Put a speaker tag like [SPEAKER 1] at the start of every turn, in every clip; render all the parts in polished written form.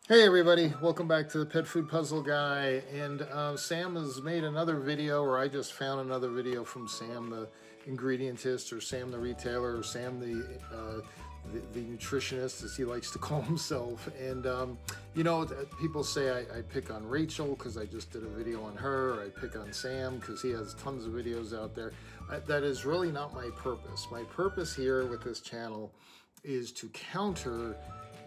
[SPEAKER 1] Hey everybody, welcome back to the Pet Food Puzzle Guy. And Sam has made another video, or I just found another video from Sam the ingredientist, or Sam the retailer, or Sam the nutritionist, as he likes to call himself. And people say I pick on Rachel because I just did a video on her, or I pick on Sam because he has tons of videos out there. That is really not my purpose. My purpose here with this channel is to counter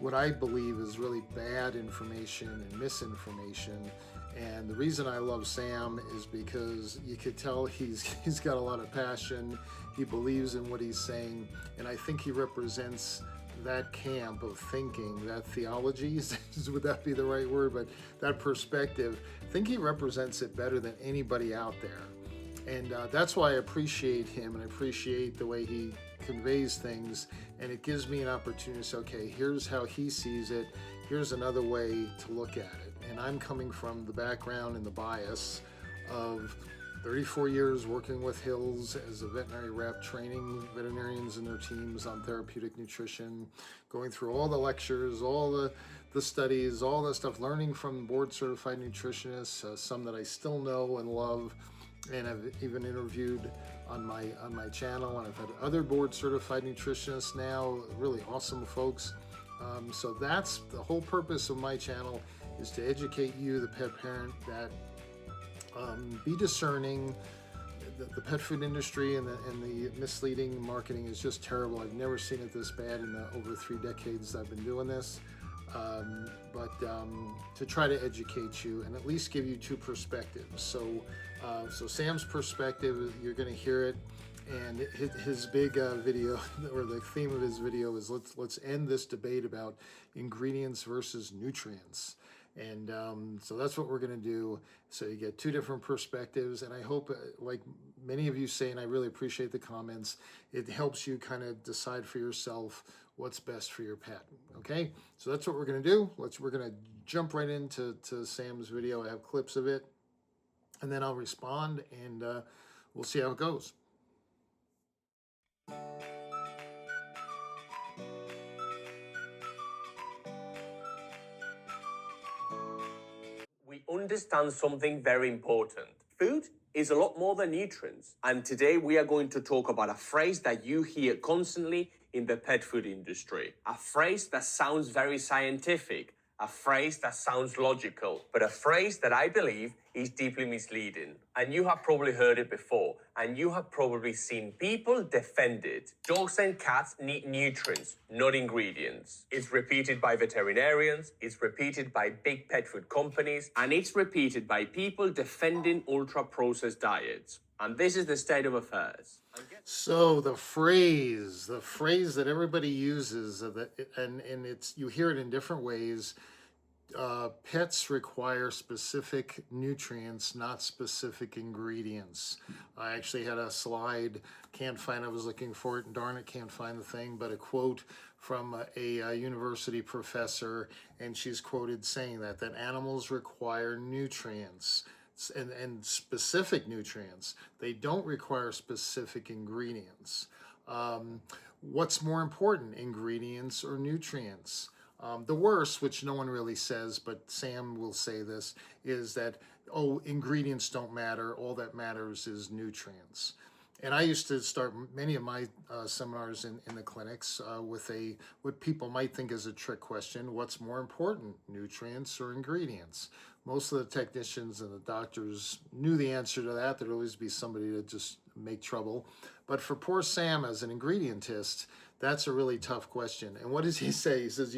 [SPEAKER 1] what I believe is really bad information and misinformation. And the reason I love Sam is because you could tell he's got a lot of passion. He believes in what he's saying, and I think he represents that camp of thinking, that theology, would that be the right word, but that perspective. I think he represents it better than anybody out there. And that's why I appreciate him, and I appreciate the way he conveys things, and it gives me an opportunity to say, okay, here's how he sees it, here's another way to look at it. And I'm coming from the background and the bias of 34 years working with Hills as a veterinary rep, training veterinarians and their teams on therapeutic nutrition, going through all the lectures, all the studies, all the stuff, learning from board certified nutritionists, some that I still know and love, and I've even interviewed on my channel, and I've had other board certified nutritionists now, really awesome folks. So that's the whole purpose of my channel, is to educate you, the pet parent, that be discerning. The pet food industry and the misleading marketing is just terrible. I've never seen it this bad in the over 3 decades I've been doing this. To try to educate you and at least give you two perspectives. So Sam's perspective, you're going to hear it, and his big video, or the theme of his video, is let's end this debate about ingredients versus nutrients. And so that's what we're going to do. So you get two different perspectives, and I hope, like many of you say, and I really appreciate the comments, it helps you kind of decide for yourself what's best for your pet. Okay, so that's what we're going to do. We're going to jump right into Sam's video. I have clips of it, and then I'll respond, and we'll see how it goes.
[SPEAKER 2] We understand something very important. Food is a lot more than nutrients. And today we are going to talk about a phrase that you hear constantly in the pet food industry. A phrase that sounds very scientific, a phrase that sounds logical, but a phrase that I believe is deeply misleading. And you have probably heard it before, and you have probably seen people defend it. Dogs and cats need nutrients, not ingredients. It's repeated by veterinarians, it's repeated by big pet food companies, and it's repeated by people defending ultra-processed diets. And this is the state of affairs.
[SPEAKER 1] So the phrase that everybody uses, and it's, you hear it in different ways. Pets require specific nutrients, not specific ingredients. I actually had a slide, can't find, I was looking for it, and darn it, can't find the thing, but a quote from a university professor, and she's quoted saying that animals require nutrients. And specific nutrients. They don't require specific ingredients. What's more important, ingredients or nutrients? The worst, which no one really says, but Sam will say this, is that, oh, ingredients don't matter. All that matters is nutrients. And I used to start many of my seminars in the clinics with what people might think is a trick question: what's more important, nutrients or ingredients? Most of the technicians and the doctors knew the answer to that. There'd always be somebody to just make trouble. But for poor Sam, as an ingredientist, that's a really tough question. And what does he say? He says,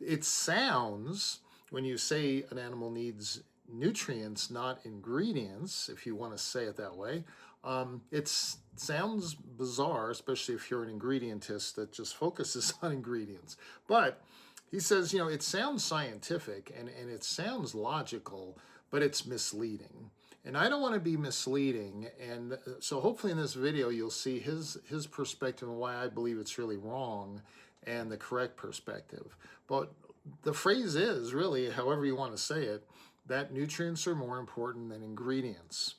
[SPEAKER 1] it sounds, when you say an animal needs nutrients, not ingredients, if you want to say it that way, it sounds bizarre, especially if you're an ingredientist that just focuses on ingredients. But he says, it sounds scientific and it sounds logical, but it's misleading. And I don't want to be misleading. And so hopefully in this video, you'll see his perspective and why I believe it's really wrong and the correct perspective. But the phrase is really, however you want to say it, that nutrients are more important than ingredients.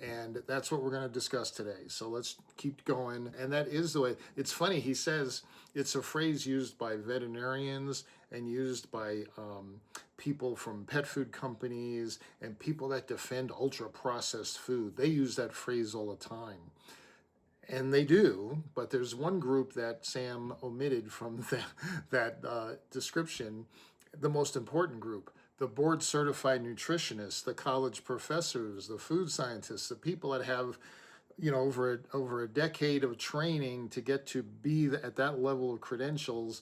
[SPEAKER 1] And that's what we're going to discuss today. So let's keep going. And that is the way. It's funny, he says it's a phrase used by veterinarians and used by people from pet food companies and people that defend ultra processed food. They use that phrase all the time. And they do, but there's one group that Sam omitted from that description, the most important group, the board certified nutritionists, the college professors, the food scientists, the people that have, over a decade of training to get to be at that level of credentials.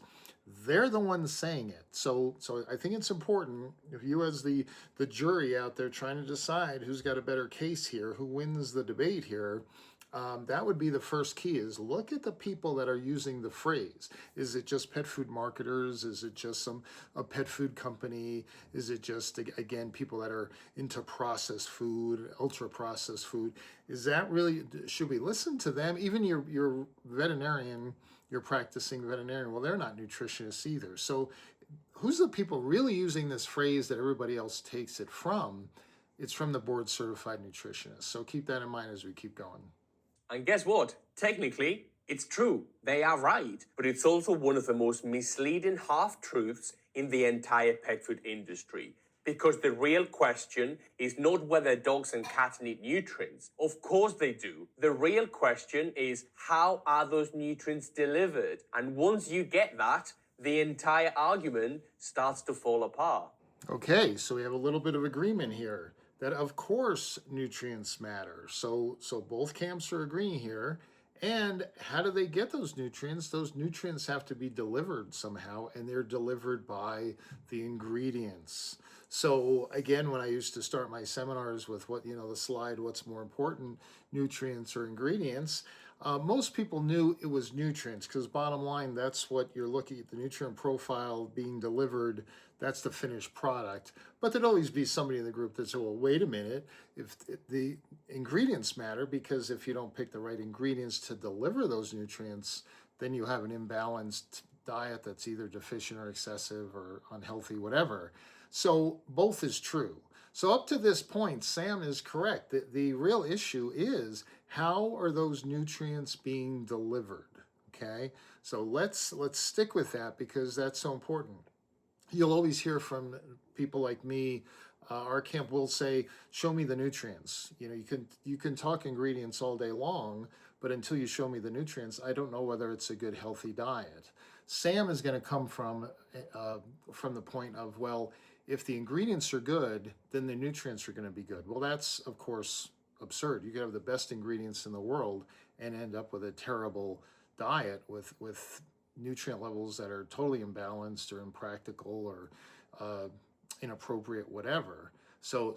[SPEAKER 1] They're the ones saying it. So I think it's important, if you as the jury out there trying to decide who's got a better case here, who wins the debate here, that would be the first key, is look at the people that are using the phrase. Is it just pet food marketers? Is it just a pet food company? Is it just, again, people that are into processed food, ultra processed food? Is that really, should we listen to them? Even your veterinarian, your practicing veterinarian, well, they're not nutritionists either. So who's the people really using this phrase that everybody else takes it from? It's from the board certified nutritionists. So keep that in mind as we keep going.
[SPEAKER 2] And guess what? Technically, it's true. They are right. But it's also one of the most misleading half-truths in the entire pet food industry. Because the real question is not whether dogs and cats need nutrients. Of course they do. The real question is, how are those nutrients delivered? And once you get that, the entire argument starts to fall apart.
[SPEAKER 1] Okay, so we have a little bit of agreement here that of course nutrients matter. So both camps are agreeing here. And how do they get those nutrients? Those nutrients have to be delivered somehow, and they're delivered by the ingredients. So again, when I used to start my seminars with the slide, what's more important, nutrients or ingredients, most people knew it was nutrients, because bottom line, that's what you're looking at, the nutrient profile being delivered. That's the finished product. But there'd always be somebody in the group that said, well, wait a minute, if the ingredients matter, because if you don't pick the right ingredients to deliver those nutrients, then you have an imbalanced diet that's either deficient or excessive or unhealthy, whatever. So both is true. So up to this point, Sam is correct. The real issue is, how are those nutrients being delivered? Okay, so let's stick with that, because that's so important. You'll always hear from people like me. Our camp will say, show me the nutrients. You can talk ingredients all day long, but until you show me the nutrients, I don't know whether it's a good, healthy diet. Sam is going to come from the point of, well, if the ingredients are good, then the nutrients are going to be good. Well, that's, of course, absurd. You could have the best ingredients in the world and end up with a terrible diet with nutrient levels that are totally imbalanced or impractical or inappropriate, whatever. So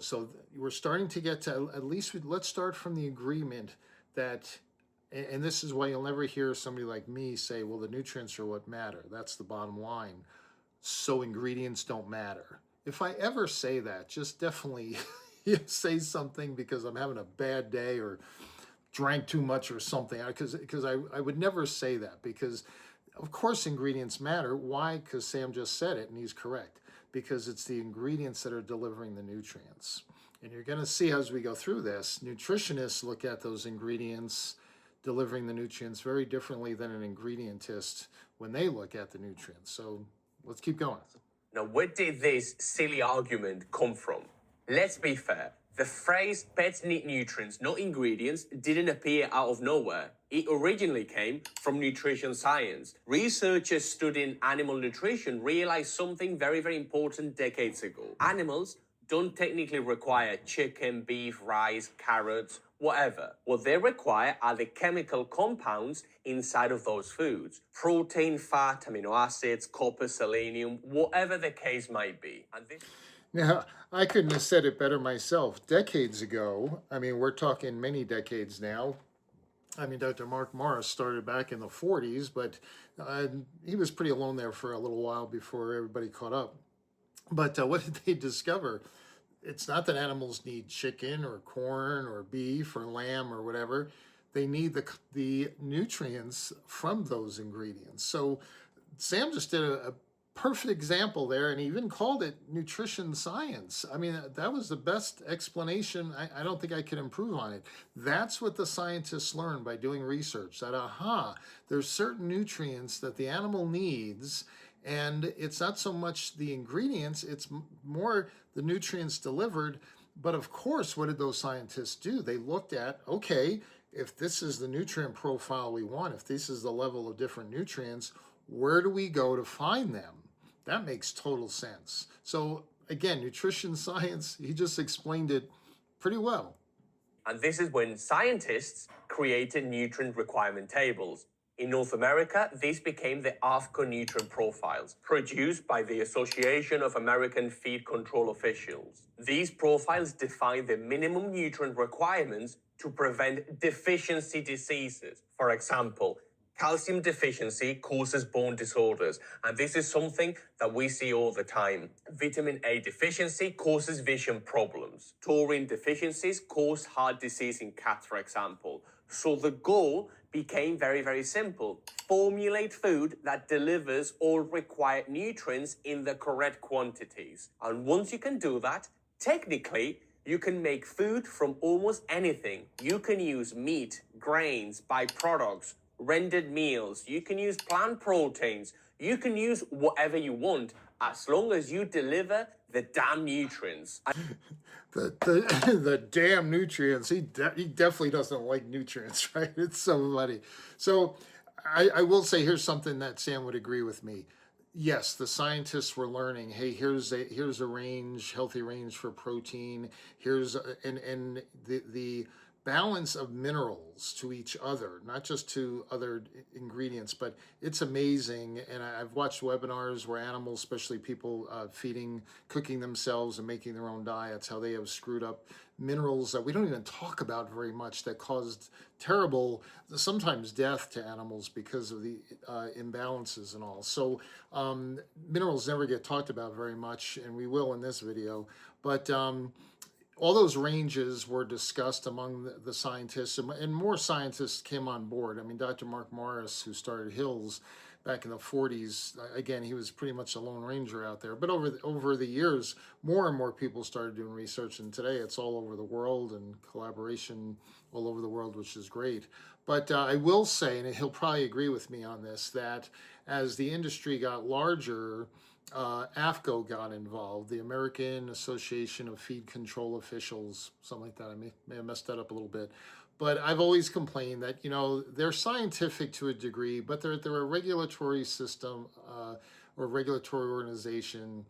[SPEAKER 1] we're starting to get to, at least let's start from the agreement that, and this is why you'll never hear somebody like me say, well, the nutrients are what matter. That's the bottom line. So ingredients don't matter. If I ever say that, just definitely say something, because I'm having a bad day or drank too much or something, because I would never say that, because of course ingredients matter. Why? Because Sam just said it and he's correct, because it's the ingredients that are delivering the nutrients. And you're going to see as we go through this, nutritionists look at those ingredients delivering the nutrients very differently than an ingredientist when they look at the nutrients. So let's keep going.
[SPEAKER 2] Now, where did this silly argument come from? Let's be fair. The phrase pets need nutrients, not ingredients, didn't appear out of nowhere. It originally came from nutrition science. Researchers studying animal nutrition realized something very, very important decades ago. Animals don't technically require chicken, beef, rice, carrots, whatever. What they require are the chemical compounds inside of those foods. Protein, fat, amino acids, copper, selenium, whatever the case might be. And this...
[SPEAKER 1] Now, I couldn't have said it better myself. Decades ago, I mean, we're talking many decades now. I mean, Dr. Mark Morris started back in the 40s, but he was pretty alone there for a little while before everybody caught up. But what did they discover? It's not that animals need chicken or corn or beef or lamb or whatever. They need the nutrients from those ingredients. So Sam just did a perfect example there, and he even called it nutrition science. I mean, that was the best explanation. I don't think I could improve on it. That's what the scientists learned by doing research, that there's certain nutrients that the animal needs, And it's not so much the ingredients, it's more the nutrients delivered. But of course, what did those scientists do? They looked at, okay, if this is the nutrient profile we want, if this is the level of different nutrients, where do we go to find them? That makes total sense. So again, nutrition science, he just explained it pretty well.
[SPEAKER 2] And this is when scientists created nutrient requirement tables. In North America, these became the AAFCO nutrient profiles, produced by the Association of American Feed Control Officials. These profiles define the minimum nutrient requirements to prevent deficiency diseases. For example, calcium deficiency causes bone disorders, and this is something that we see all the time. Vitamin A deficiency causes vision problems. Taurine deficiencies cause heart disease in cats, for example. So the goal became very, very simple. Formulate food that delivers all required nutrients in the correct quantities. And once you can do that, technically, you can make food from almost anything. You can use meat, grains, byproducts, rendered meals. You can use plant proteins. You can use whatever you want as long as you deliver the damn nutrients.
[SPEAKER 1] The damn nutrients. He definitely doesn't like nutrients, right? It's so funny. So I will say here's something that Sam would agree with me. Yes, the scientists were learning. Hey, here's a range, healthy range for protein. Here's and the balance of minerals to each other, not just to other ingredients, but it's amazing. And I've watched webinars where animals, especially people cooking themselves and making their own diets, how they have screwed up minerals that we don't even talk about very much that caused terrible, sometimes death to animals because of the imbalances and all. So minerals never get talked about very much, and we will in this video. But all those ranges were discussed among the scientists, and more scientists came on board. I mean, Dr. Mark Morris, who started Hills back in the 40s, again, he was pretty much a lone ranger out there. But over the years, more and more people started doing research, and today it's all over the world and collaboration all over the world, which is great. But I will say, and he'll probably agree with me on this, that as the industry got larger, AAFCO got involved, the American Association of Feed Control Officials, something like that. I may have messed that up a little bit. But I've always complained that, they're scientific to a degree, but they're a regulatory system or regulatory organization.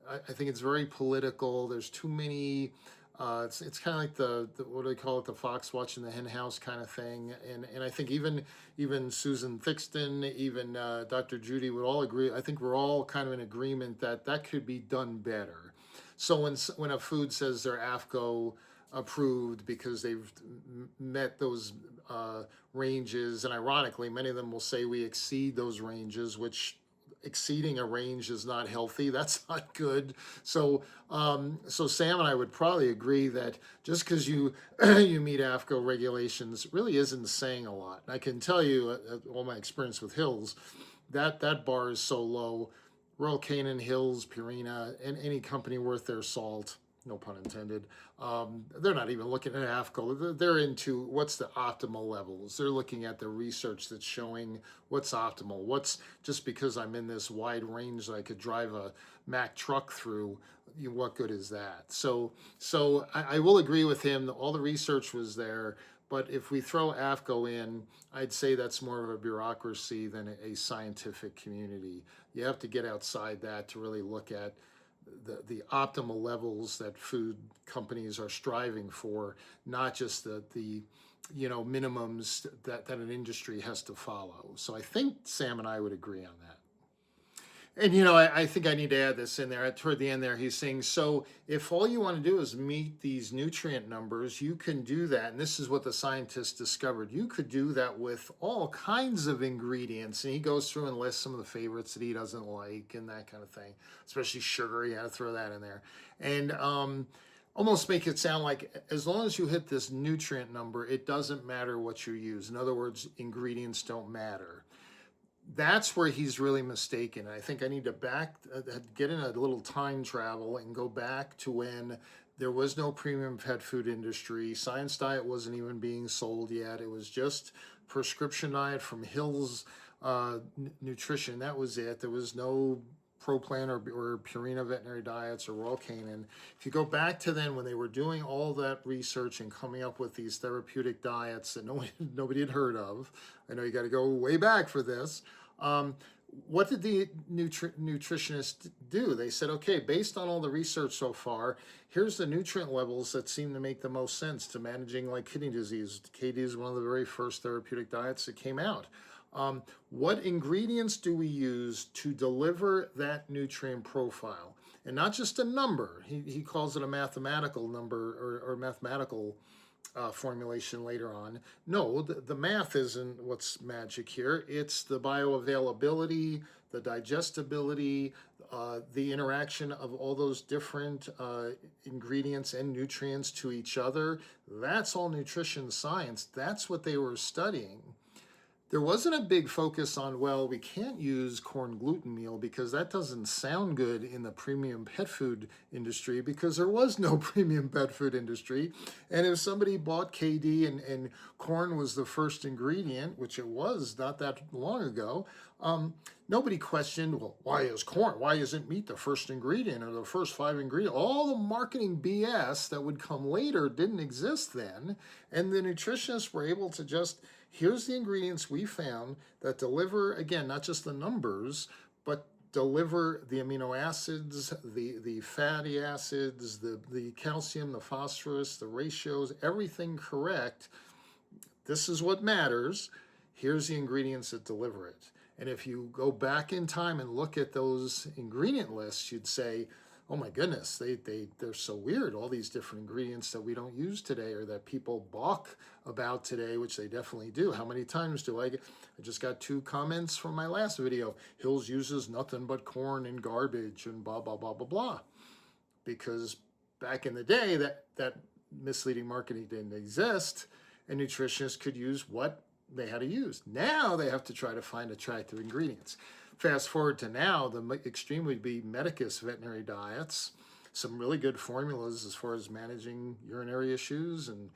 [SPEAKER 1] I think it's very political. There's too many. It's kind of like the what do they call it, the fox watching the hen house kind of thing, and I think even Susan Thixton, even Dr. Judy would all agree. I think we're all kind of in agreement that could be done better. So when a food says they're AAFCO approved because they've met those ranges, and ironically, many of them will say we exceed those ranges, which exceeding a range is not healthy. That's not good. So Sam and I would probably agree that just because you you meet AAFCO regulations really isn't saying a lot. And I can tell you, all my experience with Hills, that bar is so low. Royal Canin, Hills, Purina, and any company worth their salt, no pun intended, they're not even looking at AAFCO. They're into what's the optimal levels. They're looking at the research that's showing what's optimal. What's, just because I'm in this wide range that I could drive a Mack truck through, what good is that? So I will agree with him. All the research was there. But if we throw AAFCO in, I'd say that's more of a bureaucracy than a scientific community. You have to get outside that to really look at the optimal levels that food companies are striving for, not just the minimums that an industry has to follow. So I think Sam and I would agree on that. And I think I need to add this in there. Toward the end there, he's saying, so if all you want to do is meet these nutrient numbers, you can do that. And this is what the scientists discovered. You could do that with all kinds of ingredients. And he goes through and lists some of the favorites that he doesn't like and that kind of thing, especially sugar. You got to throw that in there. And almost make it sound like as long as you hit this nutrient number, it doesn't matter what you use. In other words, ingredients don't matter. That's where he's really mistaken. I think I need to get in a little time travel and go back to when there was no premium pet food industry. Science Diet wasn't even being sold yet. It was just Prescription Diet from Hills nutrition. That was it. There was no ProPlan or Purina veterinary diets or Royal Canin. If you go back to then when they were doing all that research and coming up with these therapeutic diets that nobody had heard of, I know you got to go way back for this. What did the nutritionists do? They said, okay, based on all the research so far, here's the nutrient levels that seem to make the most sense to managing like kidney disease. KD is one of the very first therapeutic diets that came out. What ingredients do we use to deliver that nutrient profile? And not just a number. He calls it a mathematical number or mathematical formulation later on. No, the math isn't what's magic here. It's the bioavailability, the digestibility, the interaction of all those different ingredients and nutrients to each other. That's all nutrition science. That's what they were studying. There wasn't a big focus on, well, we can't use corn gluten meal because that doesn't sound good in the premium pet food industry, because there was no premium pet food industry. And if somebody bought KD and corn was the first ingredient, which it was not that long ago, nobody questioned, well, why is corn? Why isn't meat the first ingredient or the first 5 ingredients? All the marketing BS that would come later didn't exist then. And the nutritionists were able to just, here's the ingredients we found that deliver, again, not just the numbers, but deliver the amino acids, the fatty acids, the calcium, the phosphorus, the ratios, everything correct. This is what matters. Here's the ingredients that deliver it. And if you go back in time and look at those ingredient lists, you'd say, oh my goodness, they're so weird. All these different ingredients that we don't use today or that people balk about today, which they definitely do. How many times do I get? I just got 2 comments from my last video. Hills uses nothing but corn and garbage and blah, blah, blah, blah, blah. Because back in the day, that misleading marketing didn't exist, and nutritionists could use what they had to use. Now they have to try to find attractive ingredients. Fast forward to now, the extreme would be Medicus veterinary diets, some really good formulas as far as managing urinary issues and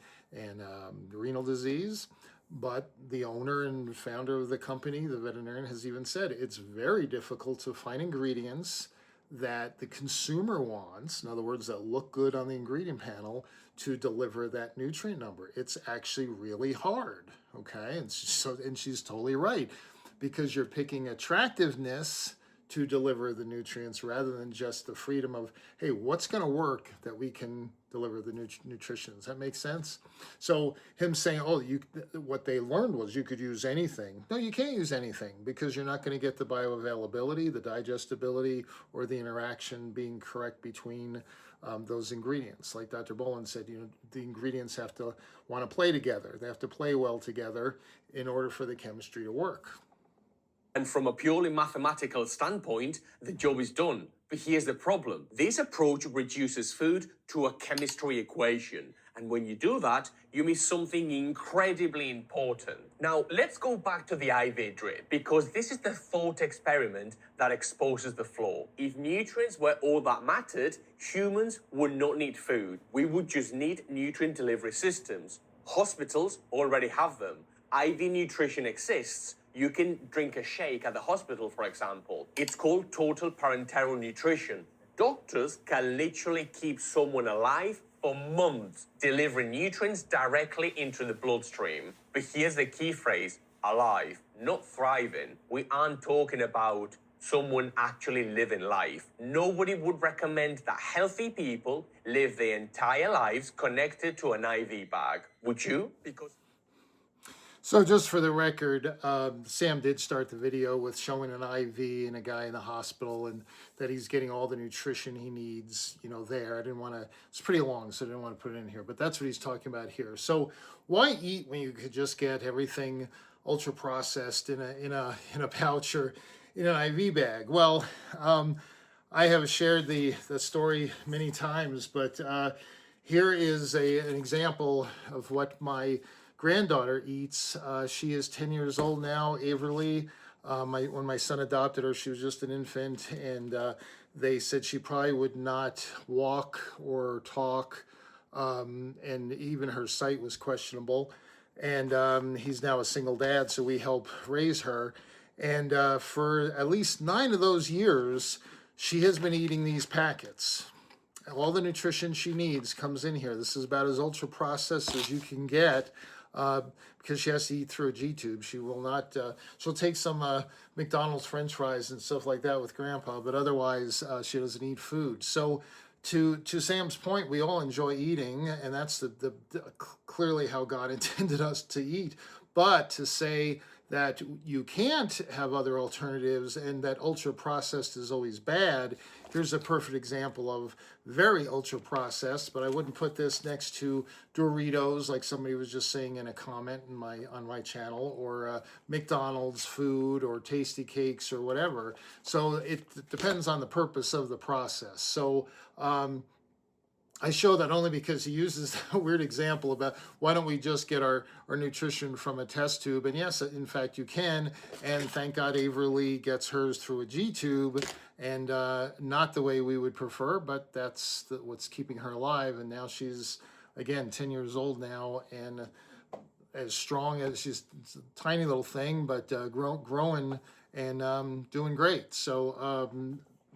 [SPEAKER 1] renal disease. But the owner and founder of the company, the veterinarian, has even said it's very difficult to find ingredients that the consumer wants, in other words, that look good on the ingredient panel, to deliver that nutrient number. It's actually really hard, okay? And she's totally right, because you're picking attractiveness to deliver the nutrients rather than just the freedom of, hey, what's going to work that we can deliver the nutrition. Does that make sense? So him saying, oh, what they learned was you could use anything. No, you can't use anything, because you're not going to get the bioavailability, the digestibility, or the interaction being correct between those ingredients. Like Dr. Boland said, the ingredients have to want to play together. They have to play well together in order for the chemistry to work.
[SPEAKER 2] And from a purely mathematical standpoint, the job is done. But here's the problem. This approach reduces food to a chemistry equation. And when you do that, you miss something incredibly important. Now, let's go back to the IV drip, because this is the thought experiment that exposes the flaw. If nutrients were all that mattered, humans would not need food. We would just need nutrient delivery systems. Hospitals already have them. IV nutrition exists. You can drink a shake at the hospital, for example. It's called total parenteral nutrition. Doctors can literally keep someone alive for months, delivering nutrients directly into the bloodstream. But here's the key phrase, alive, not thriving. We aren't talking about someone actually living life. Nobody would recommend that healthy people live their entire lives connected to an IV bag. Would you? Because
[SPEAKER 1] So just for the record, Sam did start the video with showing an IV and a guy in the hospital, and that he's getting all the nutrition he needs, there. I didn't want to, it's pretty long, so I didn't want to put it in here, but that's what he's talking about here. So why eat when you could just get everything ultra processed in a pouch or in an IV bag? Well, I have shared the story many times, but here is an example of what my granddaughter eats. She is 10 years old now, Averly. When my son adopted her, she was just an infant, and they said she probably would not walk or talk, and even her sight was questionable. And he's now a single dad, so we help raise her. And for at least 9 of those years, she has been eating these packets. All the nutrition she needs comes in here. This is about as ultra processed as you can get, because she has to eat through a G tube. She will not. She'll take some McDonald's French fries and stuff like that with Grandpa, but otherwise she doesn't eat food. So to Sam's point, we all enjoy eating, and that's the clearly how God intended us to eat. But to say that you can't have other alternatives and that ultra processed is always bad, here's a perfect example of very ultra processed, but I wouldn't put this next to Doritos like somebody was just saying in a comment in on my channel, or McDonald's food or Tasty Cakes or whatever. So it depends on the purpose of the process. So I show that only because he uses that weird example about why don't we just get our nutrition from a test tube. And yes, in fact, you can. And thank God Averly gets hers through a G tube, and not the way we would prefer, but that's what's keeping her alive. And now she's, again, 10 years old now, and as strong as she's a tiny little thing, but growing and doing great. So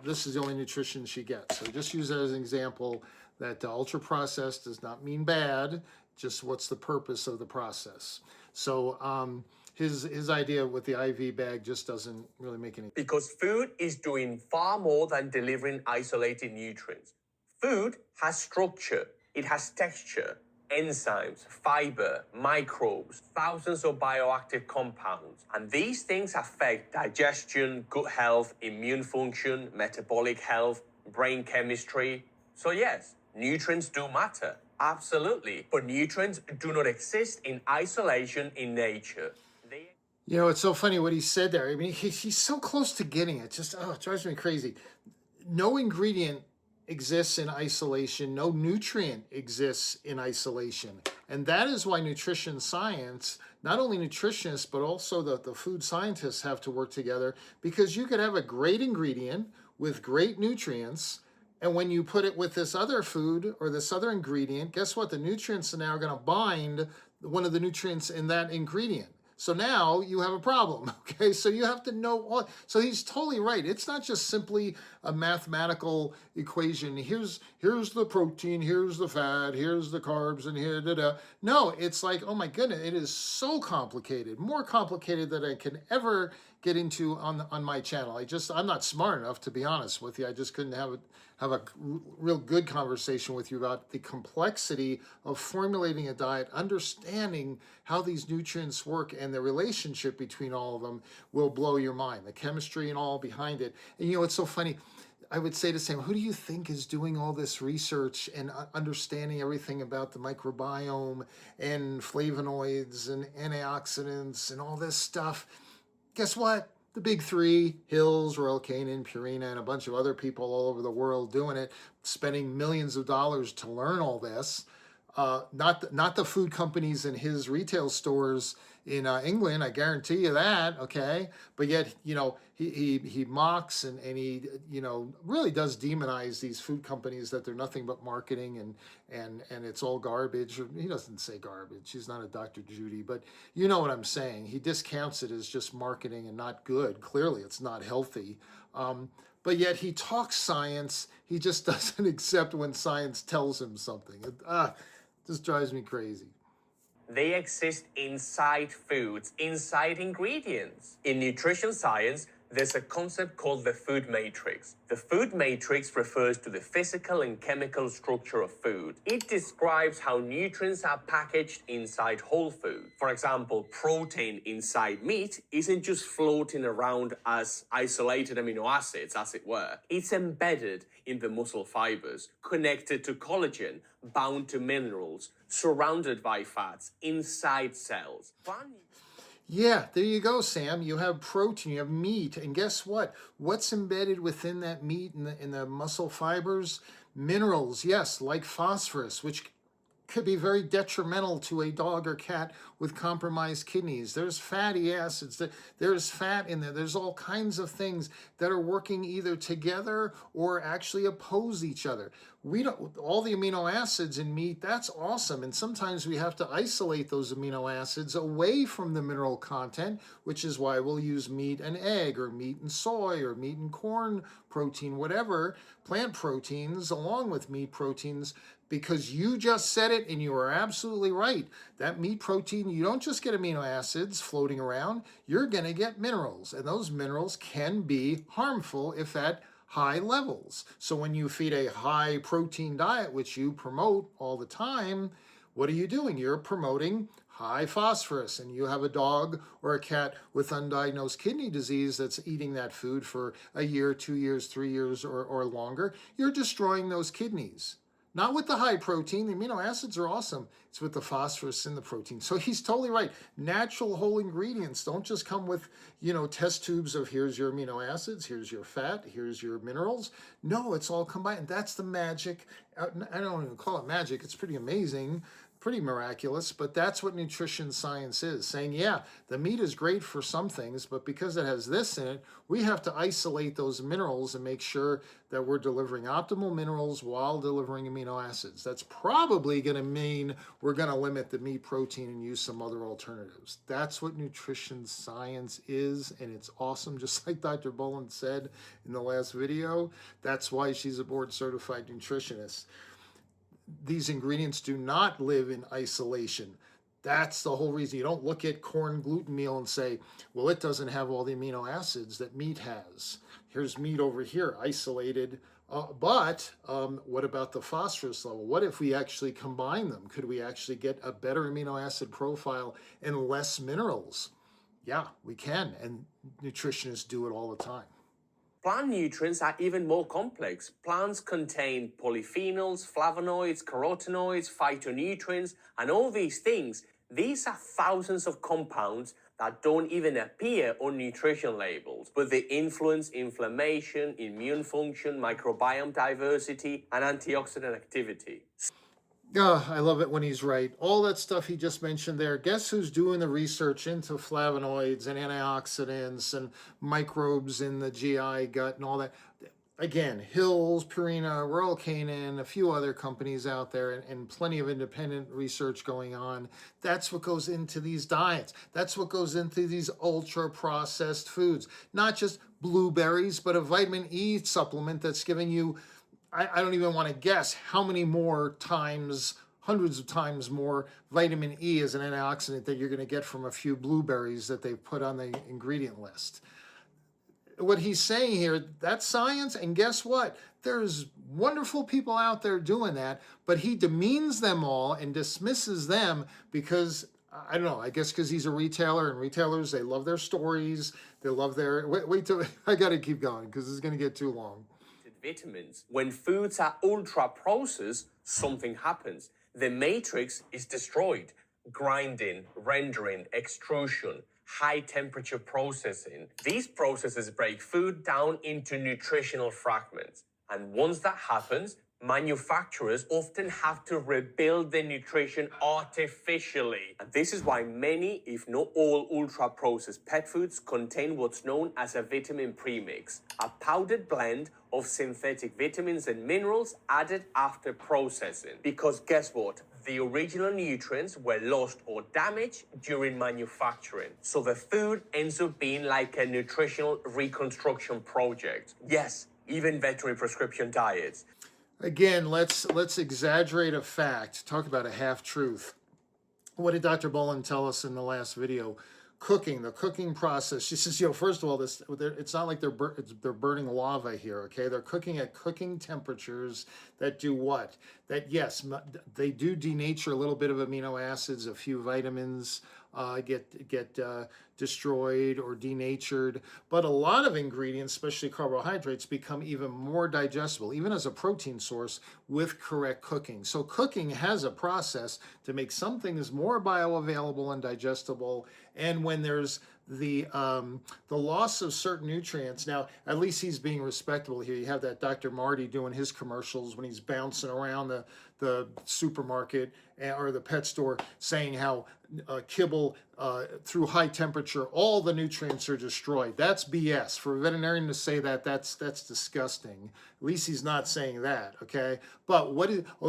[SPEAKER 1] this is the only nutrition she gets. So just use that as an example that ultra processed does not mean bad, just what's the purpose of the process. So his idea with the IV bag just doesn't really make any sense.
[SPEAKER 2] Because food is doing far more than delivering isolated nutrients. Food has structure, it has texture, enzymes, fiber, microbes, thousands of bioactive compounds. And these things affect digestion, gut health, immune function, metabolic health, brain chemistry. So yes, nutrients do matter, absolutely. But nutrients do not exist in isolation in nature.
[SPEAKER 1] You know, it's so funny what he said there. I mean, he's so close to getting it. Just, it drives me crazy. No ingredient exists in isolation. No nutrient exists in isolation. And that is why nutrition science, not only nutritionists, but also the food scientists have to work together, because you could have a great ingredient with great nutrients, and when you put it with this other food or this other ingredient, guess what? The nutrients are now going to bind one of the nutrients in that ingredient. So now you have a problem, okay? So you have to know all. So he's totally right. It's not just simply a mathematical equation. Here's the protein, here's the fat, here's the carbs, and here, da. No, it's like, oh my goodness, it is so complicated, more complicated than I can ever get into on my channel. I'm not smart enough, to be honest with you. I just couldn't have a real good conversation with you about the complexity of formulating a diet, understanding how these nutrients work, and the relationship between all of them will blow your mind. The chemistry and all behind it. And you know, it's so funny. I would say to Sam, who do you think is doing all this research and understanding everything about the microbiome and flavonoids and antioxidants and all this stuff? Guess what? The big three, Hills, Royal Canin, Purina, and a bunch of other people all over the world doing it, spending millions of dollars to learn all this. Not the food companies in his retail stores in England, I guarantee you that, okay? But yet, you know, he mocks and he, you know, really does demonize these food companies, that they're nothing but marketing and it's all garbage. He doesn't say garbage. He's not a Dr. Judy, but you know what I'm saying. He discounts it as just marketing and not good. Clearly, it's not healthy. But yet he talks science. He just doesn't accept when science tells him something. It just drives me crazy.
[SPEAKER 2] They exist inside foods, inside ingredients. In nutrition science, there's a concept called the food matrix. The food matrix refers to the physical and chemical structure of food. It describes how nutrients are packaged inside whole food. For example, protein inside meat isn't just floating around as isolated amino acids, as it were. It's embedded in the muscle fibers, connected to collagen, bound to minerals, surrounded by fats, inside cells.
[SPEAKER 1] Yeah, there you go, Sam. You have protein, you have meat, and guess what? What's embedded within that meat and in the muscle fibers? Minerals, yes, like phosphorus, which could be very detrimental to a dog or cat with compromised kidneys. There's fatty acids, there's fat in there, there's all kinds of things that are working either together or actually oppose each other. We don't, all the amino acids in meat, that's awesome. And sometimes we have to isolate those amino acids away from the mineral content, which is why we'll use meat and egg or meat and soy or meat and corn protein, whatever, plant proteins along with meat proteins, because you just said it and you are absolutely right. That meat protein, you don't just get amino acids floating around, you're going to get minerals. And those minerals can be harmful if at high levels. So when you feed a high protein diet, which you promote all the time, what are you doing? You're promoting high phosphorus, and you have a dog or a cat with undiagnosed kidney disease that's eating that food for a year, 2 years, 3 years, or longer. You're destroying those kidneys. Not with the high protein. The amino acids are awesome. It's with the phosphorus in the protein. So he's totally right. Natural whole ingredients don't just come with, test tubes of here's your amino acids, here's your fat, here's your minerals. No, it's all combined. That's the magic. I don't even call it magic. It's pretty amazing, pretty miraculous, but that's what nutrition science is, saying, yeah, the meat is great for some things, but because it has this in it, we have to isolate those minerals and make sure that we're delivering optimal minerals while delivering amino acids. That's probably going to mean we're going to limit the meat protein and use some other alternatives. That's what nutrition science is, and it's awesome, just like Dr. Boland said in the last video. That's why she's a board certified nutritionist. These ingredients do not live in isolation. That's the whole reason. You don't look at corn gluten meal and say, well, it doesn't have all the amino acids that meat has. Here's meat over here, isolated. But what about the phosphorus level? What if we actually combine them? Could we actually get a better amino acid profile and less minerals? Yeah, we can. And nutritionists do it all the time.
[SPEAKER 2] Plant nutrients are even more complex. Plants contain polyphenols, flavonoids, carotenoids, phytonutrients, and all these things. These are thousands of compounds that don't even appear on nutrition labels, but they influence inflammation, immune function, microbiome diversity, and antioxidant activity.
[SPEAKER 1] Oh, I love it when he's right. All that stuff he just mentioned there. Guess who's doing the research into flavonoids and antioxidants and microbes in the GI gut and all that? Again, Hills, Purina, Royal Canin, a few other companies out there, and plenty of independent research going on. That's what goes into these diets. That's what goes into these ultra-processed foods. Not just blueberries, but a vitamin E supplement that's giving you, I don't even want to guess how many more times, hundreds of times more vitamin E as an antioxidant that you're going to get from a few blueberries that they've put on the ingredient list. What he's saying here, that's science, and guess what? There's wonderful people out there doing that, but he demeans them all and dismisses them because, I don't know, I guess because he's a retailer, and retailers, they love their stories, they love their, wait till, I got to keep going because it's going to get too long.
[SPEAKER 2] Vitamins. When foods are ultra processed, something happens. The matrix is destroyed. Grinding, rendering, extrusion, high temperature processing. These processes break food down into nutritional fragments. And once that happens, manufacturers often have to rebuild the nutrition artificially. And this is why many, if not all, ultra-processed pet foods contain what's known as a vitamin premix, a powdered blend of synthetic vitamins and minerals added after processing. Because guess what? The original nutrients were lost or damaged during manufacturing. So the food ends up being like a nutritional reconstruction project. Yes, even veterinary prescription diets.
[SPEAKER 1] Again, let's exaggerate a fact. Talk about a half-truth. What did Dr. Boland tell us in the last video? Cooking, the cooking process. She says, first of all, it's not like they're burning lava here, okay? They're cooking at cooking temperatures that do what? That, yes, they do denature a little bit of amino acids, a few vitamins get destroyed or denatured, but a lot of ingredients, especially carbohydrates, become even more digestible, even as a protein source with correct cooking. So cooking has a process to make some things more bioavailable and digestible, and when there's the loss of certain nutrients. Now, at least he's being respectable here. You have that Dr. Marty doing his commercials when he's bouncing around the supermarket or the pet store saying how kibble through high temperature, all the nutrients are destroyed. That's BS. For a veterinarian to say that, that's disgusting. At least he's not saying that, okay? But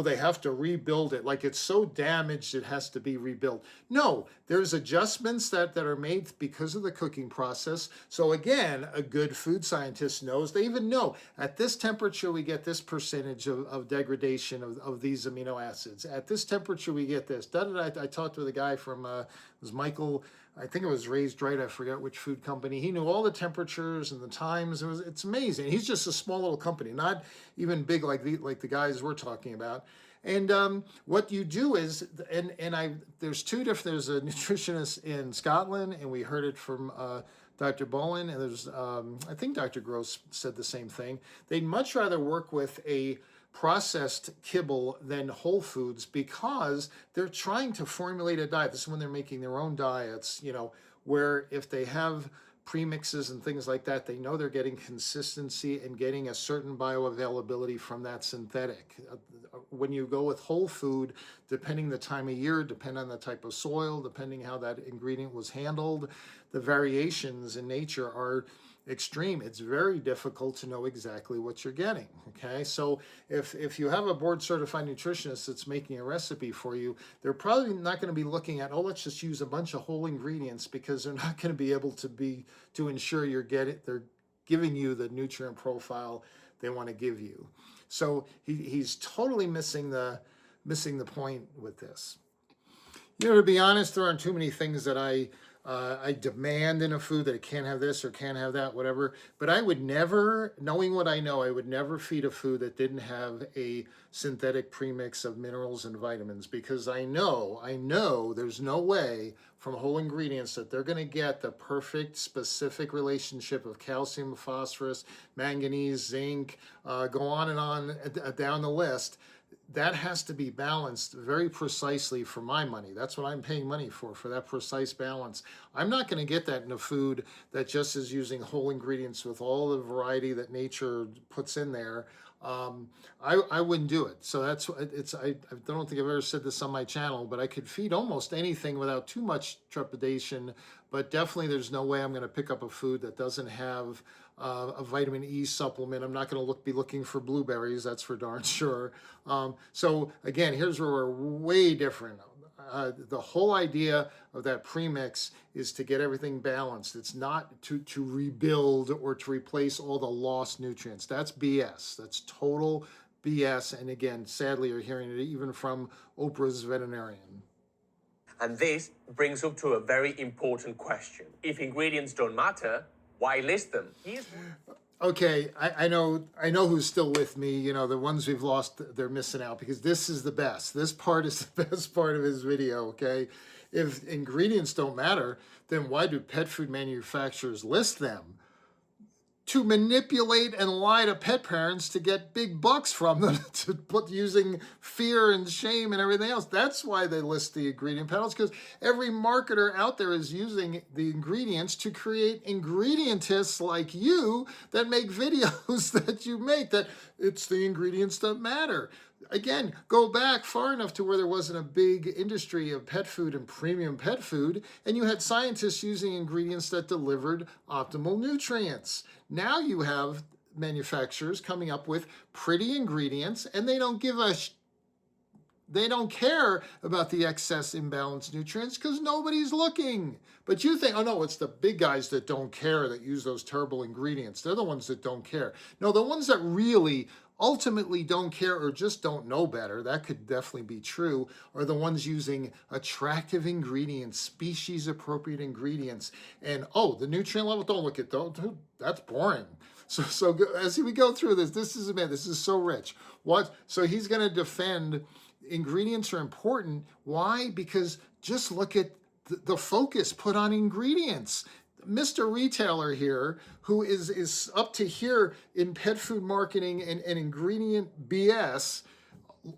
[SPEAKER 1] they have to rebuild it. Like it's so damaged it has to be rebuilt. No, there's adjustments that are made because of the cooking process. So again, a good food scientist knows, they even know at this temperature we get this percentage of degradation of these amino acids. At this temperature we get this. I talked with a guy from, it was Michael, I think it was Raised Right, I forget which food company. He knew all the temperatures and the times. It's amazing. He's just a small little company, not even big like the guys we're talking about. And what you do is, there's two different, there's a nutritionist in Scotland, and we heard it from Dr. Bowen, and there's, I think Dr. Gross said the same thing. They'd much rather work with a processed kibble than whole foods because they're trying to formulate a diet. This is when they're making their own diets, where if they have premixes and things like that, they know they're getting consistency and getting a certain bioavailability from that synthetic. When you go with whole food, depending the time of year, depending on the type of soil, depending how that ingredient was handled, the variations in nature are extreme. It's very difficult to know exactly what you're getting, okay? So if you have a board certified nutritionist that's making a recipe for you, they're probably not going to be looking at, let's just use a bunch of whole ingredients, because they're not going to be able to ensure they're giving you the nutrient profile they want to give you. So he's totally missing the point with this. To be honest, there aren't too many things that I demand in a food that it can't have this or can't have that, whatever. But I would never, knowing what I know, I would never feed a food that didn't have a synthetic premix of minerals and vitamins, because I know there's no way from whole ingredients that they're going to get the perfect specific relationship of calcium, phosphorus, manganese, zinc, go on and on down the list. That has to be balanced very precisely for my money. That's what I'm paying money for that precise balance. I'm not going to get that in a food that just is using whole ingredients with all the variety that nature puts in there. I wouldn't do it. So I don't think I've ever said this on my channel, but I could feed almost anything without too much trepidation. But definitely there's no way I'm going to pick up a food that doesn't have a vitamin E supplement. I'm not going to be looking for blueberries, that's for darn sure. So again, here's where we're way different. The whole idea of that premix is to get everything balanced. It's not to rebuild or to replace all the lost nutrients. That's BS. That's total BS. And again, sadly, you're hearing it even from Oprah's veterinarian.
[SPEAKER 2] And this brings up to a very important question. If ingredients don't matter, why list them?
[SPEAKER 1] Okay, I know who's still with me. The ones we've lost, they're missing out, because this is the best. This part is the best part of his video, okay? If ingredients don't matter, then why do pet food manufacturers list them? To manipulate and lie to pet parents to get big bucks from them, to put using fear and shame and everything else. That's why they list the ingredient panels, because every marketer out there is using the ingredients to create ingredientists like you that make videos that you make, that it's the ingredients that matter. Again, go back far enough to where there wasn't a big industry of pet food and premium pet food, and you had scientists using ingredients that delivered optimal nutrients. Now you have manufacturers coming up with pretty ingredients, and they don't care about the excess imbalanced nutrients because nobody's looking. But you think, no, it's the big guys that don't care, that use those terrible ingredients. They're the ones that don't care. No, the ones that really ultimately don't care or just don't know better, that could definitely be true, are the ones using attractive ingredients, species appropriate ingredients. And the nutrient level, don't look at those, that's boring. So as we go through this is so rich. So he's going to defend ingredients are important. Why? Because just look at the focus put on ingredients. Mr. Retailer here, who is up to here in pet food marketing and ingredient BS,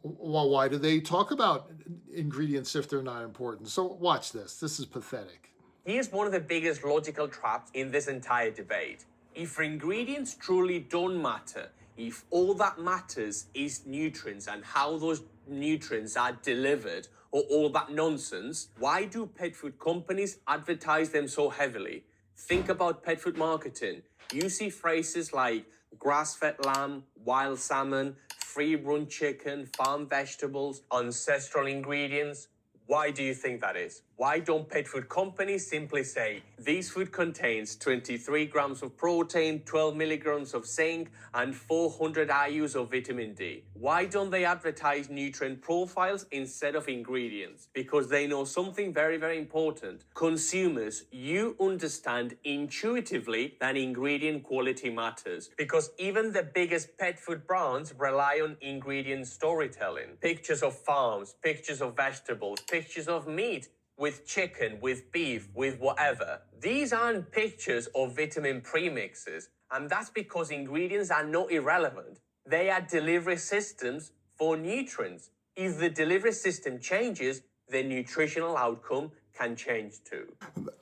[SPEAKER 1] well, why do they talk about ingredients if they're not important? So watch this. This is pathetic.
[SPEAKER 2] Here's one of the biggest logical traps in this entire debate. If ingredients truly don't matter, if all that matters is nutrients and how those nutrients are delivered, or all that nonsense, why do pet food companies advertise them so heavily? Think about pet food marketing. You see phrases like grass-fed lamb, wild salmon, free-run chicken, farm vegetables, ancestral ingredients. Why do you think that is? Why don't pet food companies simply say, this food contains 23 grams of protein, 12 milligrams of zinc, and 400 IUs of vitamin D? Why don't they advertise nutrient profiles instead of ingredients? Because they know something very, very important. Consumers, you understand intuitively that ingredient quality matters. Because even the biggest pet food brands rely on ingredient storytelling. Pictures of farms, pictures of vegetables, pictures of meat, with chicken, with beef, with whatever. These aren't pictures of vitamin premixes, and that's because ingredients are not irrelevant. They are delivery systems for nutrients. If the delivery system changes, the nutritional outcome can change too.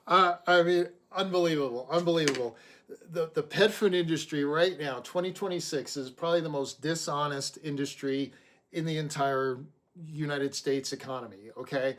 [SPEAKER 1] I mean, unbelievable, unbelievable. The pet food industry right now, 2026, is probably the most dishonest industry in the entire United States economy. Okay,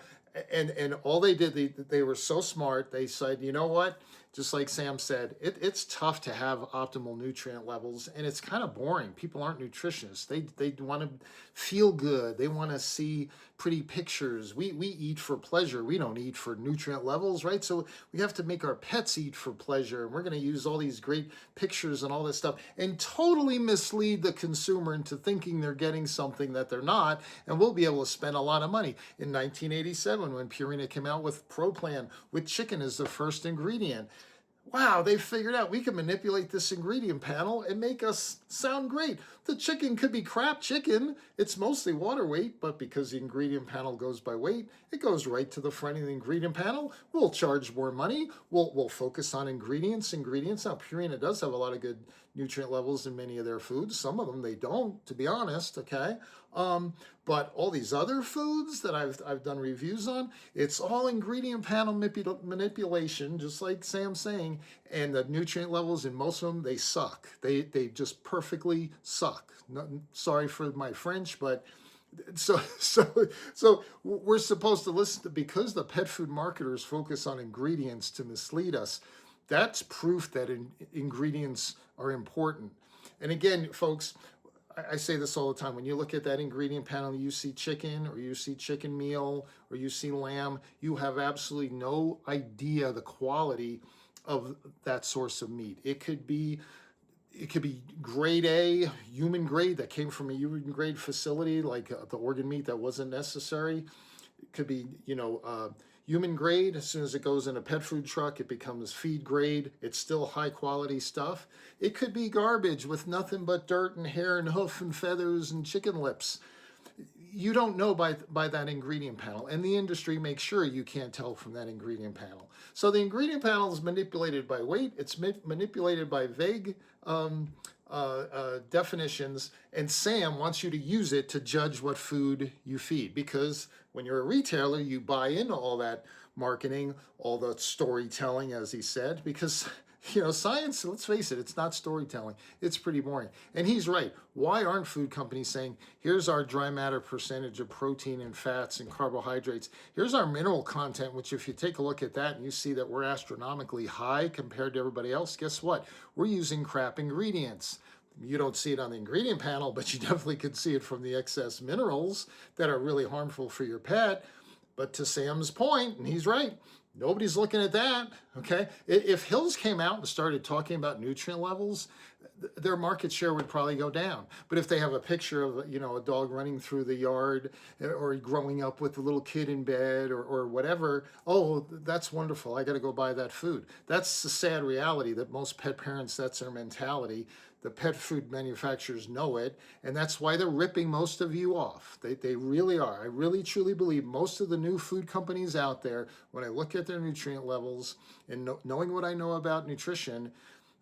[SPEAKER 1] and all they did, they were so smart. They said, you know what? Just like Sam said, it's tough to have optimal nutrient levels, and it's kind of boring. People aren't nutritionists. They want to feel good. They want to see pretty pictures. We eat for pleasure. We don't eat for nutrient levels, right? So we have to make our pets eat for pleasure, and we're going to use all these great pictures and all this stuff, and totally mislead the consumer into thinking they're getting something that they're not, and we'll be able to spend a lot of money. In 1987, when Purina came out with ProPlan with chicken as the first ingredient, wow, they figured out we can manipulate this ingredient panel and make us sound great. The chicken could be crap chicken. It's mostly water weight, but because the ingredient panel goes by weight, it goes right to the front of the ingredient panel. We'll charge more money. We'll focus on ingredients. Now, Purina does have a lot of good nutrient levels in many of their foods. Some of them they don't, to be honest, okay? But all these other foods that I've done reviews on, it's all ingredient panel manipulation, just like Sam's saying, and the nutrient levels in most of them, they suck. They just perfectly suck. Sorry for my French, but so we're supposed to listen to, because the pet food marketers focus on ingredients to mislead us. That's proof that ingredients are important. And again, folks, I say this all the time. When you look at that ingredient panel, you see chicken, or you see chicken meal, or you see lamb, you have absolutely no idea the quality of that source of meat. It could be grade A, human grade, that came from a human grade facility, like the organ meat that wasn't necessary. It could be, human grade. As soon as it goes in a pet food truck, it becomes feed grade. It's still high quality stuff. It could be garbage with nothing but dirt and hair and hoof and feathers and chicken lips. You don't know by that ingredient panel, and the industry makes sure you can't tell from that ingredient panel. So the ingredient panel is manipulated by weight. It's manipulated by vague definitions, and Sam wants you to use it to judge what food you feed, because when you're a retailer, you buy into all that marketing, all the storytelling, as he said, because science, let's face it, it's not storytelling. It's pretty boring. And he's right. Why aren't food companies saying, here's our dry matter percentage of protein and fats and carbohydrates. Here's our mineral content, which if you take a look at that and you see that we're astronomically high compared to everybody else, guess what? We're using crap ingredients. You don't see it on the ingredient panel, but you definitely could see it from the excess minerals that are really harmful for your pet. But to Sam's point, and he's right, nobody's looking at that, okay? If Hills came out and started talking about nutrient levels, their market share would probably go down. But if they have a picture of, a dog running through the yard, or growing up with a little kid in bed, or whatever, oh, that's wonderful. I got to go buy that food. That's the sad reality that most pet parents, that's their mentality. The pet food manufacturers know it, and that's why they're ripping most of you off. They really are. I really truly believe most of the new food companies out there, when I look at their nutrient levels and knowing what I know about nutrition,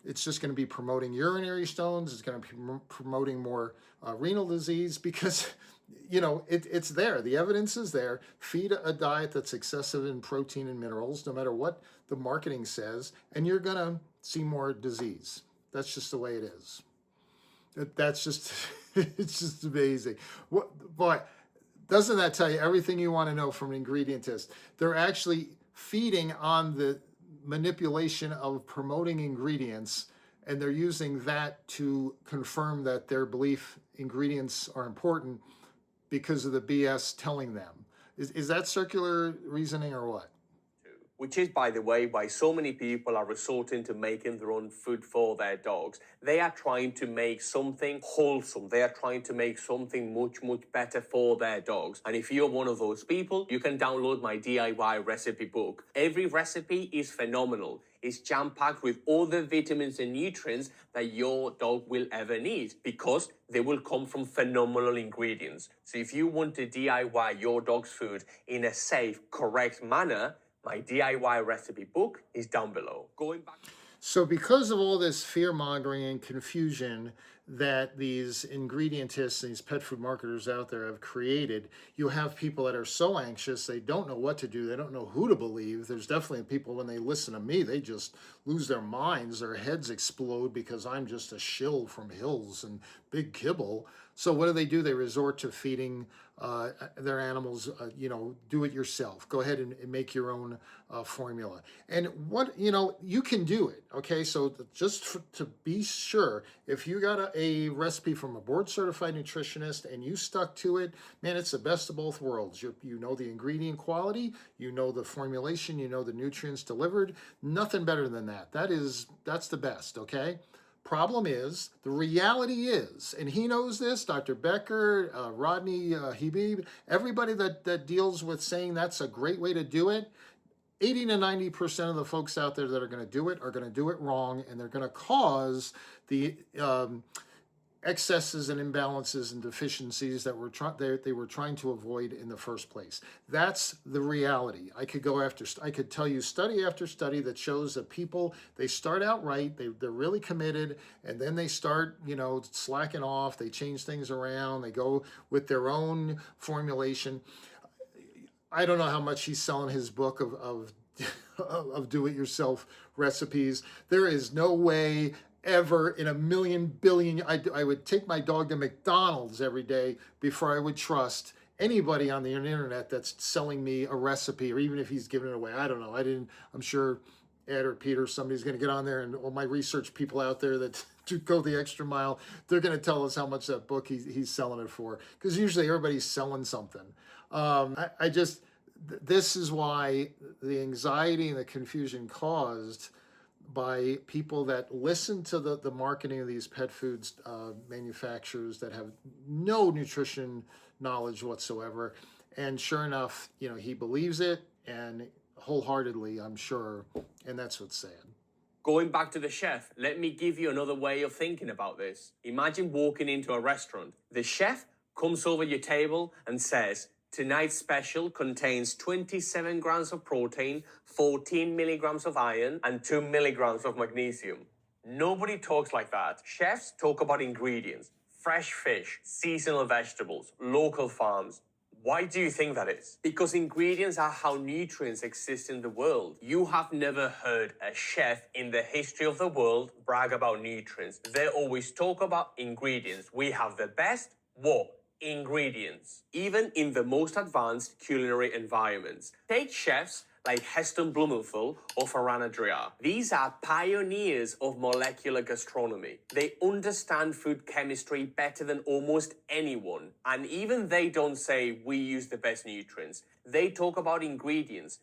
[SPEAKER 1] it's just going to be promoting urinary stones. It's going to be promoting more renal disease, because it's there. The evidence is there. Feed a diet that's excessive in protein and minerals, no matter what the marketing says, and you're going to see more disease. That's just the way it is. That's just, it's just amazing. Boy, doesn't that tell you everything you want to know from an ingredient list? They're actually feeding on the manipulation of promoting ingredients, and they're using that to confirm that their belief ingredients are important because of the BS telling them. Is that circular reasoning or what?
[SPEAKER 2] Which is, by the way, why so many people are resorting to making their own food for their dogs. They are trying to make something wholesome. They are trying to make something much, much better for their dogs. And if you're one of those people, you can download my DIY recipe book. Every recipe is phenomenal. It's jam-packed with all the vitamins and nutrients that your dog will ever need because they will come from phenomenal ingredients. So if you want to DIY your dog's food in a safe, correct manner, my DIY recipe book is down below. Going back.
[SPEAKER 1] So because of all this fear-mongering and confusion that these ingredientists and these pet food marketers out there have created, you have people that are so anxious, they don't know what to do, they don't know who to believe. There's definitely people, when they listen to me, they just lose their minds, their heads explode because I'm just a shill from Hills and Big Kibble. So what do? They resort to feeding their animals, do it yourself. Go ahead and make your own formula. And you can do it. Okay, so to be sure, if you got a recipe from a board certified nutritionist and you stuck to it, man, it's the best of both worlds. You know the ingredient quality, you know the formulation, you know the nutrients delivered. Nothing better than that. That's the best. Okay. Problem is, the reality is, and he knows this, Dr. Becker, Rodney Habib, everybody that deals with saying that's a great way to do it, 80 to 90% of the folks out there that are going to do it wrong, and they're going to cause the excesses and imbalances and deficiencies that they were trying to avoid in the first place. That's the reality. I could tell you study after study that shows that people, they start out right, they're really committed, and then they start, slacking off, they change things around, they go with their own formulation. I don't know how much he's selling his book of do-it-yourself recipes. There is no way ever in a million billion, I would take my dog to McDonald's every day before I would trust anybody on the internet that's selling me a recipe, or even if he's giving it away. I don't know. I'm sure Ed or Peter, somebody's going to get on there, and all my research people out there that to go the extra mile, they're going to tell us how much that book he's selling it for, because usually everybody's selling something. This is why the anxiety and the confusion caused by people that listen to the marketing of these pet foods manufacturers that have no nutrition knowledge whatsoever. And sure enough, he believes it, and wholeheartedly, I'm sure, and that's what's sad.
[SPEAKER 2] Going back to the chef, let me give you another way of thinking about this. Imagine walking into a restaurant. The chef comes over your table and says, tonight's special contains 27 grams of protein, 14 milligrams of iron, and 2 milligrams of magnesium. Nobody talks like that. Chefs talk about ingredients, fresh fish, seasonal vegetables, local farms. Why do you think that is? Because ingredients are how nutrients exist in the world. You have never heard a chef in the history of the world brag about nutrients. They always talk about ingredients. We have the best, what? Ingredients. Even in the most advanced culinary environments. Take chefs like Heston Blumenthal or Ferran Adrià. These are pioneers of molecular gastronomy. They understand food chemistry better than almost anyone. And even they don't say we use the best nutrients. They talk about ingredients.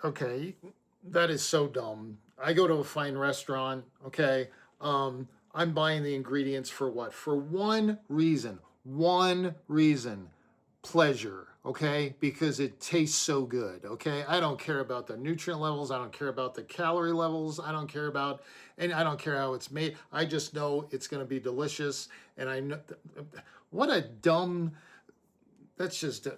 [SPEAKER 1] Okay, that is so dumb. I go to a fine restaurant, okay? I'm buying the ingredients for what? For one reason, pleasure, okay? Because it tastes so good, okay? I don't care about the nutrient levels. I don't care about the calorie levels. I don't care how it's made. I just know it's going to be delicious. And I know, that's just,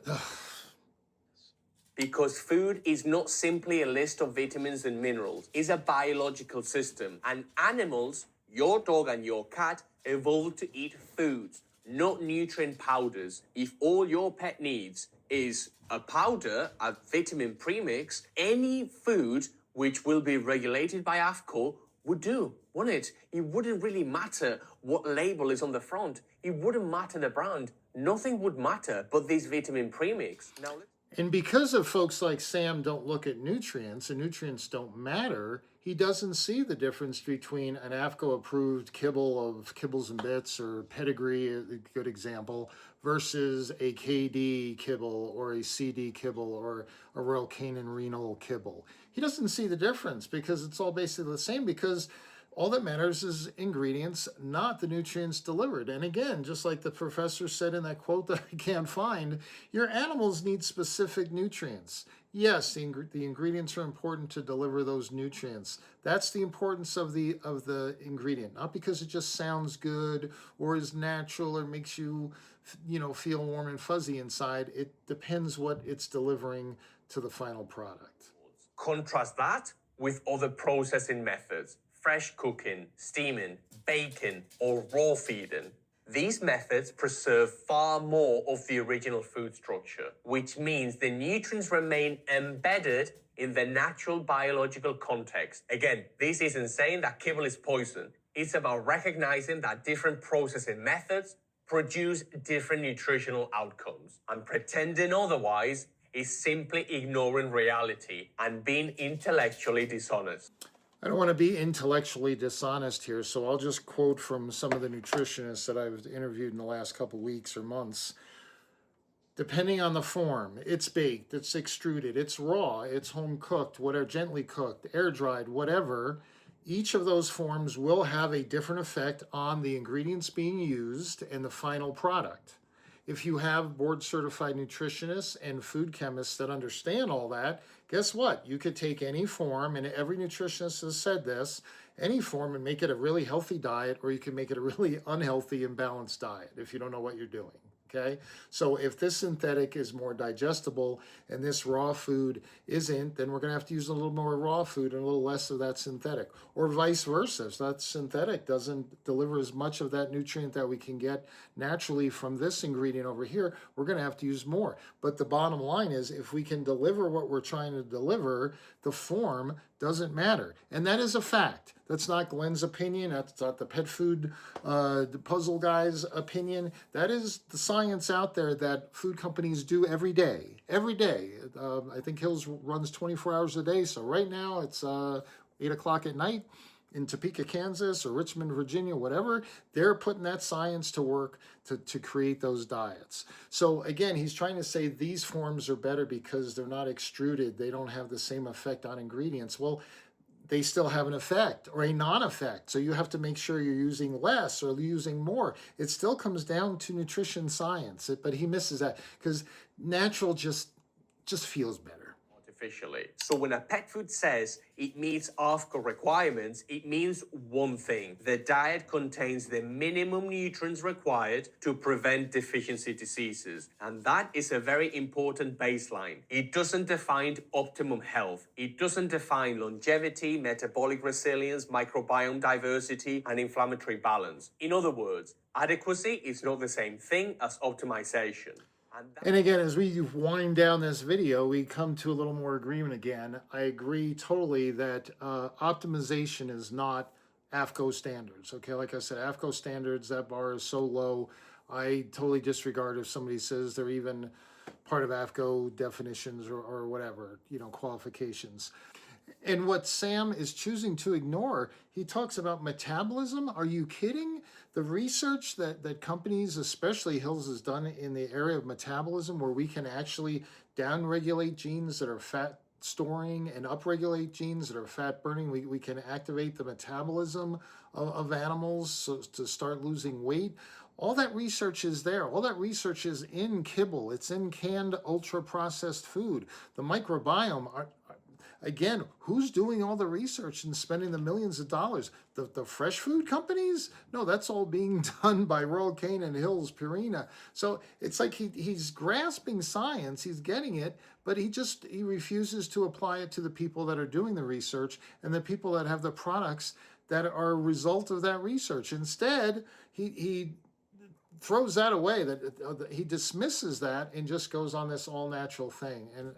[SPEAKER 2] Because food is not simply a list of vitamins and minerals. It's a biological system. And animals, your dog and your cat, evolved to eat foods, not nutrient powders. If all your pet needs is a powder, a vitamin premix, any food which will be regulated by AAFCO would do, wouldn't it? It wouldn't really matter what label is on the front. It wouldn't matter the brand. Nothing would matter but this vitamin premix. Now,
[SPEAKER 1] And because of folks like Sam don't look at nutrients and nutrients don't matter, he doesn't see the difference between an AAFCO approved kibble of Kibbles and Bits or Pedigree, a good example, versus a KD kibble or a CD kibble or a Royal Canin renal kibble. He doesn't see the difference because it's all basically the same, because all that matters is ingredients, not the nutrients delivered. And again, just like the professor said in that quote that I can't find, your animals need specific nutrients. Yes, the ingredients are important to deliver those nutrients. That's the importance of the ingredient, not because it just sounds good or is natural or makes you, feel warm and fuzzy inside. It depends what it's delivering to the final product.
[SPEAKER 2] contrast that with other processing methods: fresh cooking, steaming, baking, or raw feeding. These methods preserve far more of the original food structure, which means the nutrients remain embedded in the natural biological context. Again, this isn't saying that kibble is poison. It's about recognizing that different processing methods produce different nutritional outcomes. And pretending otherwise is simply ignoring reality and being intellectually dishonest.
[SPEAKER 1] I don't want to be intellectually dishonest here, so I'll just quote from some of the nutritionists that I've interviewed in the last couple weeks or months. Depending on the form, it's baked, it's extruded, it's raw, it's home cooked, whatever, gently cooked, air dried, whatever. Each of those forms will have a different effect on the ingredients being used and the final product. If you have board certified nutritionists and food chemists that understand all that, guess what? You could take any form, and every nutritionist has said this, any form, and make it a really healthy diet, or you can make it a really unhealthy, imbalanced diet if you don't know what you're doing. Okay, so if this synthetic is more digestible and this raw food isn't, then we're going to have to use a little more raw food and a little less of that synthetic, or vice versa. If that synthetic doesn't deliver as much of that nutrient that we can get naturally from this ingredient over here, we're going to have to use more. But the bottom line is, if we can deliver what we're trying to deliver, the form doesn't matter. And that is a fact. That's not Glenn's opinion. That's not the pet food the puzzle guy's opinion. That is the science out there that food companies do every day. Every day. I think Hills runs 24 hours a day. So right now it's 8 o'clock at night in Topeka, Kansas, or Richmond, Virginia, whatever. They're putting that science to work to create those diets. So again, he's trying to say these forms are better because they're not extruded. They don't have the same effect on ingredients. Well, they still have an effect or a non-effect. So you have to make sure you're using less or using more. It still comes down to nutrition science, but he misses that because natural just feels better.
[SPEAKER 2] Artificially. So when a pet food says it meets AAFCO requirements, it means one thing: the diet contains the minimum nutrients required to prevent deficiency diseases. And that is a very important baseline. It doesn't define optimum health. It doesn't define longevity, metabolic resilience, microbiome diversity, and inflammatory balance. In other words, adequacy is not the same thing as optimization.
[SPEAKER 1] And again, as we wind down this video, we come to a little more agreement again. I agree totally that optimization is not AAFCO standards. Okay, like I said, AAFCO standards, that bar is so low. I totally disregard if somebody says they're even part of AAFCO definitions or whatever, qualifications. And what Sam is choosing to ignore, he talks about metabolism. Are you kidding? The research that companies, especially Hills, has done in the area of metabolism, where we can actually downregulate genes that are fat storing and upregulate genes that are fat burning. We can activate the metabolism of animals to start losing weight. All that research is there. All that research is in kibble. It's in canned ultra-processed food. The microbiome again, who's doing all the research and spending the millions of dollars? The fresh food companies? No, that's all being done by Royal Canin, Hills, Purina. So it's like he's grasping science, he's getting it, but he refuses to apply it to the people that are doing the research and the people that have the products that are a result of that research. Instead, he throws that away, that he dismisses that and just goes on this all natural thing. And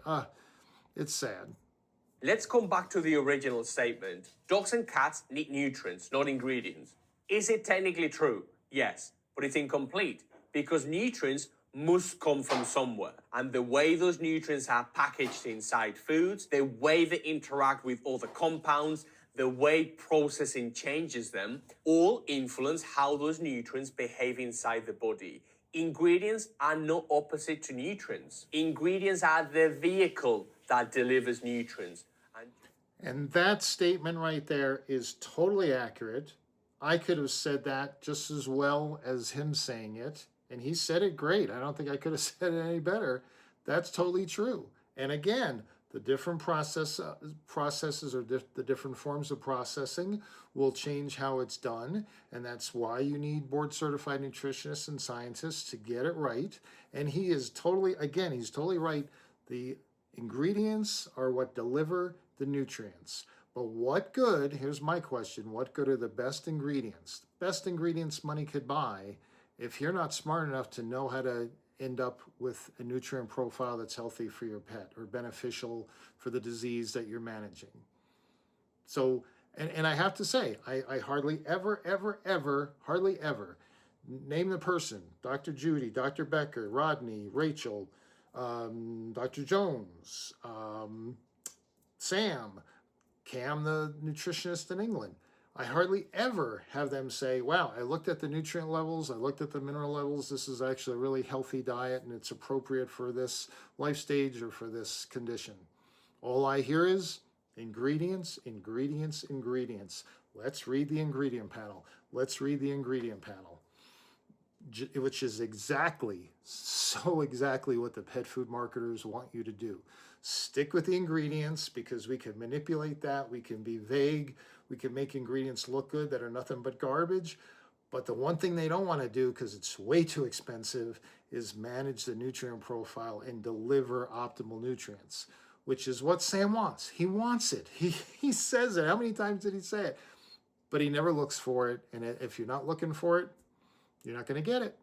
[SPEAKER 1] it's sad.
[SPEAKER 2] Let's come back to the original statement. Dogs and cats need nutrients, not ingredients. Is it technically true? Yes, but it's incomplete because nutrients must come from somewhere. And the way those nutrients are packaged inside foods, the way they interact with other compounds, the way processing changes them, all influence how those nutrients behave inside the body. Ingredients are not opposite to nutrients. Ingredients are the vehicle that delivers nutrients.
[SPEAKER 1] And that statement right there is totally accurate. I could have said that just as well as him saying it, and he said it great. I don't think I could have said it any better. That's totally true. And again, the different processes or the different forms of processing will change how it's done, and that's why you need board-certified nutritionists and scientists to get it right. And he is totally, again, he's totally right. The ingredients are what deliver the nutrients. But what good, here's my question, what good are the best ingredients? Best ingredients money could buy if you're not smart enough to know how to end up with a nutrient profile that's healthy for your pet or beneficial for the disease that you're managing. So, and I have to say, I hardly ever, hardly ever name the person, Dr. Judy, Dr. Becker, Rodney, Rachel, Dr. Jones, Sam, Cam, the nutritionist in England. I hardly ever have them say, wow, I looked at the nutrient levels, I looked at the mineral levels, this is actually a really healthy diet and it's appropriate for this life stage or for this condition. All I hear is ingredients, ingredients, ingredients. Let's read the ingredient panel. Let's read the ingredient panel, which is exactly what the pet food marketers want you to do. Stick with the ingredients because we can manipulate that. We can be vague. We can make ingredients look good that are nothing but garbage. But the one thing they don't want to do, because it's way too expensive, is manage the nutrient profile and deliver optimal nutrients, which is what Sam wants. He wants it. He says it. How many times did he say it? But he never looks for it. And if you're not looking for it, you're not going to get it.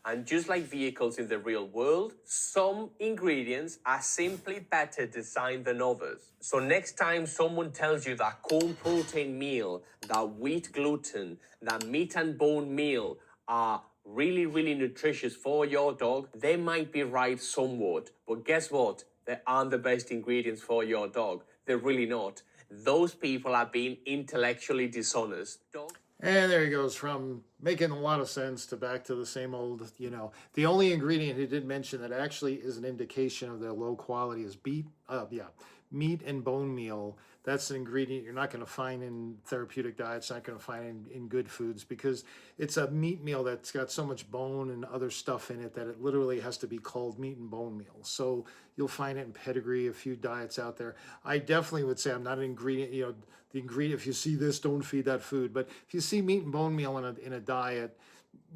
[SPEAKER 2] And just like vehicles in the real world, some ingredients are simply better designed than others. So next time someone tells you that corn protein meal, that wheat gluten, that meat and bone meal are really, really nutritious for your dog, they might be right somewhat. But guess what? They aren't the best ingredients for your dog. They're really not. Those people are being intellectually dishonest.
[SPEAKER 1] And there he goes from making a lot of sense to back to the same old, The only ingredient he did mention that actually is an indication of their low quality is meat and bone meal. That's an ingredient you're not going to find in therapeutic diets, not going to find in good foods, because it's a meat meal that's got so much bone and other stuff in it that it literally has to be called meat and bone meal. So you'll find it in Pedigree, a few diets out there. I definitely would say I'm not an ingredient, the ingredient, if you see this, don't feed that food. But if you see meat and bone meal in a diet,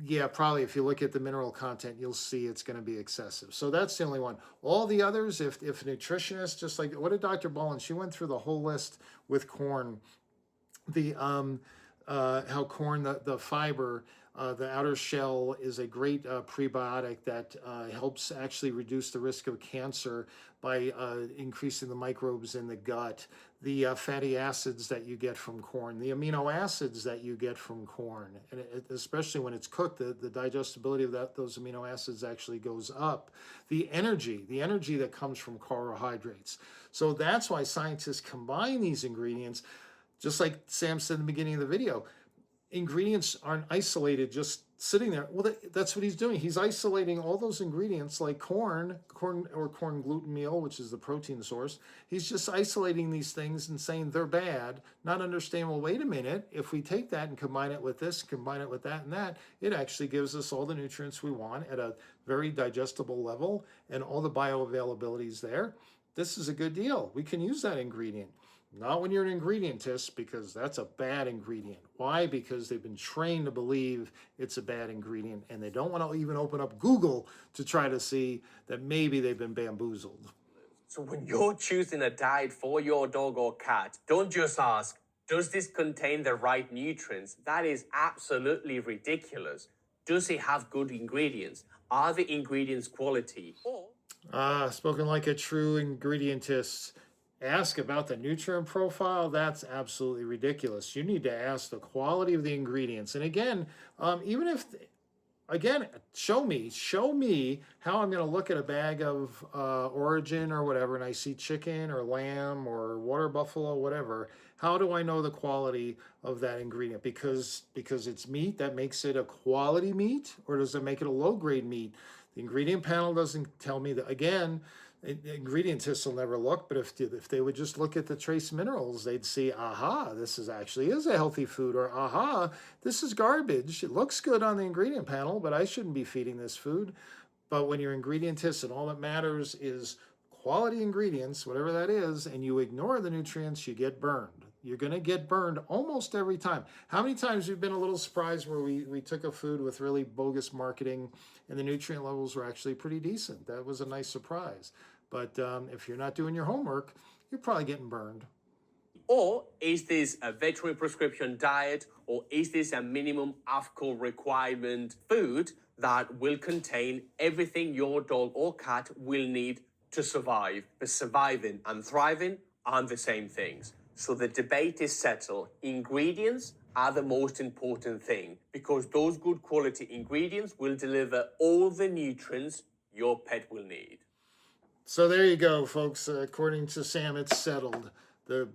[SPEAKER 1] yeah, probably if you look at the mineral content, you'll see it's going to be excessive. So that's the only one. All the others, if nutritionists, just like, what did Dr. Bolin, she went through the whole list with corn, how corn, the fiber, the outer shell is a great prebiotic that helps actually reduce the risk of cancer by increasing the microbes in the gut. The fatty acids that you get from corn, the amino acids that you get from corn, and especially when it's cooked, the digestibility of those amino acids actually goes up. The energy that comes from carbohydrates. So that's why scientists combine these ingredients, just like Sam said in the beginning of the video. Ingredients aren't isolated just sitting there. Well, that's what he's doing. He's isolating all those ingredients like corn gluten meal, which is the protein source. He's just isolating these things and saying they're bad, not understanding, well, wait a minute, if we take that and combine it with this, combine it with that and that, it actually gives us all the nutrients we want at a very digestible level and all the bioavailability is there. This is a good deal. We can use that ingredient. Not when you're an ingredientist, because that's a bad ingredient. Why? Because they've been trained to believe it's a bad ingredient, and they don't want to even open up Google to try to see that maybe they've been bamboozled.
[SPEAKER 2] So when you're choosing a diet for your dog or cat, don't just ask, does this contain the right nutrients? That is absolutely ridiculous. Does it have good ingredients? Are the ingredients quality? Or
[SPEAKER 1] Spoken like a true ingredientist. Ask about the nutrient profile. That's absolutely ridiculous. You need to ask the quality of the ingredients. And again, even if again, show me how I'm going to look at a bag of origin or whatever, and I see chicken or lamb or water buffalo, whatever. How do I know the quality of that ingredient? Because it's meat, that makes it a quality meat, or does it make it a low grade meat? The ingredient panel doesn't tell me that. Again, ingredientists will never look, but if they would just look at the trace minerals, they'd see, aha, this is actually is a healthy food, or aha, this is garbage. It looks good on the ingredient panel, but I shouldn't be feeding this food. But when you're ingredientist and all that matters is quality ingredients, whatever that is, and you ignore the nutrients, you get burned. You're going to get burned almost every time. How many times we've been a little surprised where we took a food with really bogus marketing and the nutrient levels were actually pretty decent? That was a nice surprise. But if you're not doing your homework, you're probably getting burned.
[SPEAKER 2] Or is this a veterinary prescription diet, or is this a minimum AAFCO requirement food that will contain everything your dog or cat will need to survive? But surviving and thriving aren't the same things. So the debate is settled. Ingredients are the most important thing, because those good quality ingredients will deliver all the nutrients your pet will need.
[SPEAKER 1] So there you go, folks. According to Sam, it's settled. The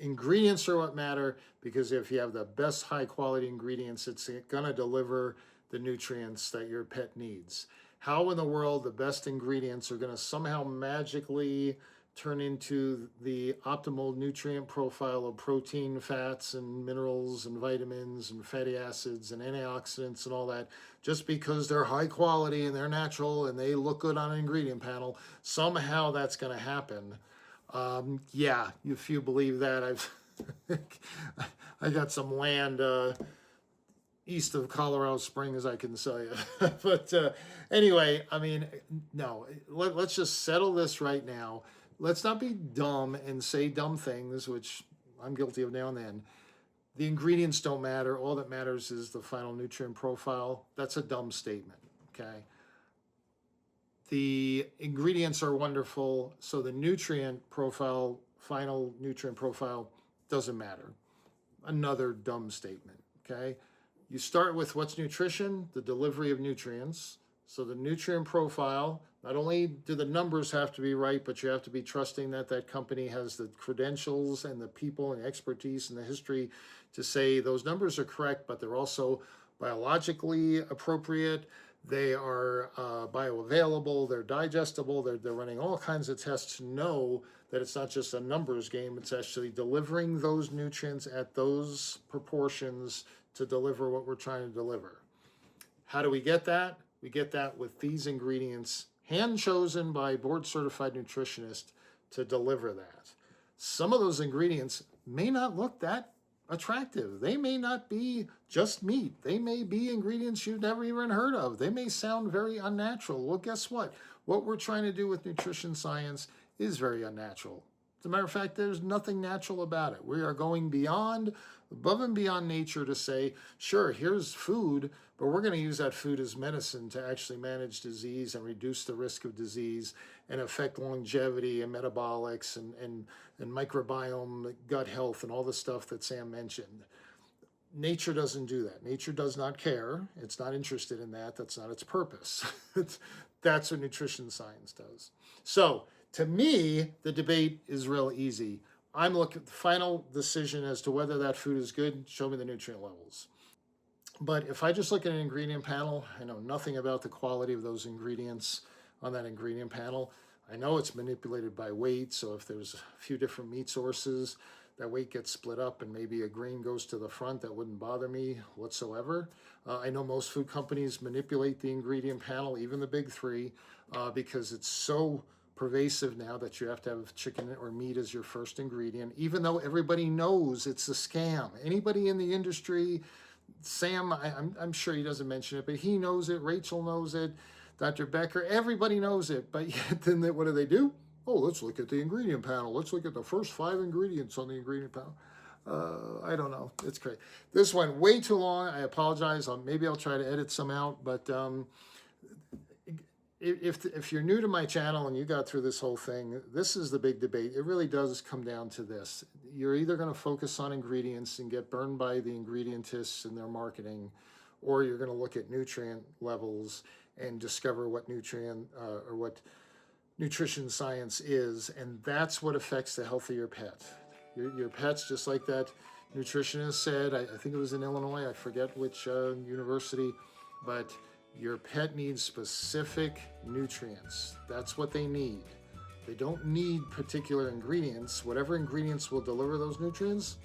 [SPEAKER 1] ingredients are what matter, because if you have the best high quality ingredients, it's going to deliver the nutrients that your pet needs. How in the world the best ingredients are going to somehow magically turn into the optimal nutrient profile of protein, fats, and minerals, and vitamins, and fatty acids, and antioxidants, and all that, just because they're high quality and they're natural and they look good on an ingredient panel, somehow that's going to happen. Yeah, if you believe that, I got some land east of Colorado Springs, I can tell you. But anyway, I mean, no, let's just settle this right now. Let's not be dumb and say dumb things, which I'm guilty of now and then. The ingredients don't matter. All that matters is the final nutrient profile. That's a dumb statement, okay? The ingredients are wonderful, so the nutrient profile, final nutrient profile, doesn't matter. Another dumb statement, okay? You start with what's nutrition, the delivery of nutrients. So the nutrient profile, not only do the numbers have to be right, but you have to be trusting that that company has the credentials and the people and expertise and the history to say those numbers are correct, but they're also biologically appropriate. They are bioavailable, they're digestible, they're running all kinds of tests to know that it's not just a numbers game, it's actually delivering those nutrients at those proportions to deliver what we're trying to deliver. How do we get that? We get that with these ingredients, hand chosen by board certified nutritionists to deliver that. Some of those ingredients may not look that attractive. They may not be just meat. They may be ingredients you've never even heard of. They may sound very unnatural. Well, guess what? What we're trying to do with nutrition science is very unnatural. As a matter of fact, there's nothing natural about it. We are going beyond, above and beyond nature to say, sure, here's food, but we're going to use that food as medicine to actually manage disease and reduce the risk of disease and affect longevity and metabolics and microbiome, gut health, and all the stuff that Sam mentioned. Nature doesn't do that. Nature does not care. It's not interested in that. That's not its purpose. That's what nutrition science does. So, to me, the debate is real easy. I'm looking at the final decision as to whether that food is good. Show me the nutrient levels. But if I just look at an ingredient panel, I know nothing about the quality of those ingredients on that ingredient panel. I know it's manipulated by weight, so if there's a few different meat sources, that weight gets split up and maybe a grain goes to the front. That wouldn't bother me whatsoever. I know most food companies manipulate the ingredient panel, even the big three, because it's so pervasive now that you have to have chicken or meat as your first ingredient, even though everybody knows it's a scam. Anybody in the industry, Sam, I'm sure he doesn't mention it, but he knows it. Rachel knows it. Dr. Becker, everybody knows it. But yet, then what do? Oh, let's look at the ingredient panel. Let's look at the first 5 ingredients on the ingredient panel. I don't know. It's great. This went way too long. I apologize. Maybe I'll try to edit some out. But if you're new to my channel and you got through this whole thing, this is the big debate. It really does come down to this. You're either going to focus on ingredients and get burned by the ingredientists and their marketing, or you're going to look at nutrient levels and discover what nutrient or what nutrition science is, and that's what affects the health of your pet. Your pet's just like that nutritionist said, I think it was in Illinois, I forget which university, but your pet needs specific nutrients. That's what they need. They don't need particular ingredients. Whatever ingredients will deliver those nutrients,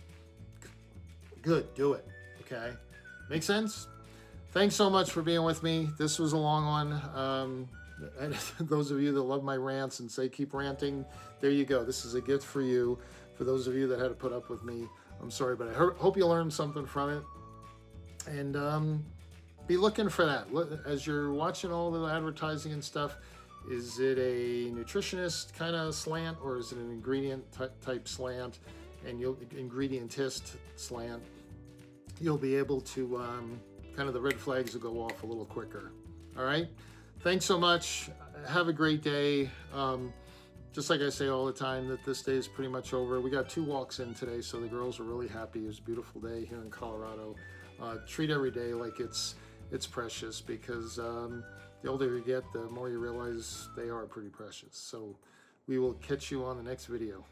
[SPEAKER 1] good, do it, okay? Make sense? Thanks so much for being with me. This was a long one. And those of you that love my rants and say keep ranting, there you go. This is a gift for you. For those of you that had to put up with me, I'm sorry, but I hope you learned something from it. And be looking for that. As you're watching all the advertising and stuff, is it a nutritionist kind of slant, or is it an ingredient type slant? And ingredientist slant, you'll be able to kind of the red flags will go off a little quicker. All right. Thanks so much. Have a great day. Just like I say all the time, that this day is pretty much over. We got 2 walks in today, so the girls are really happy. It was a beautiful day here in Colorado. Treat every day like it's precious, because the older you get, the more you realize they are pretty precious. So we will catch you on the next video.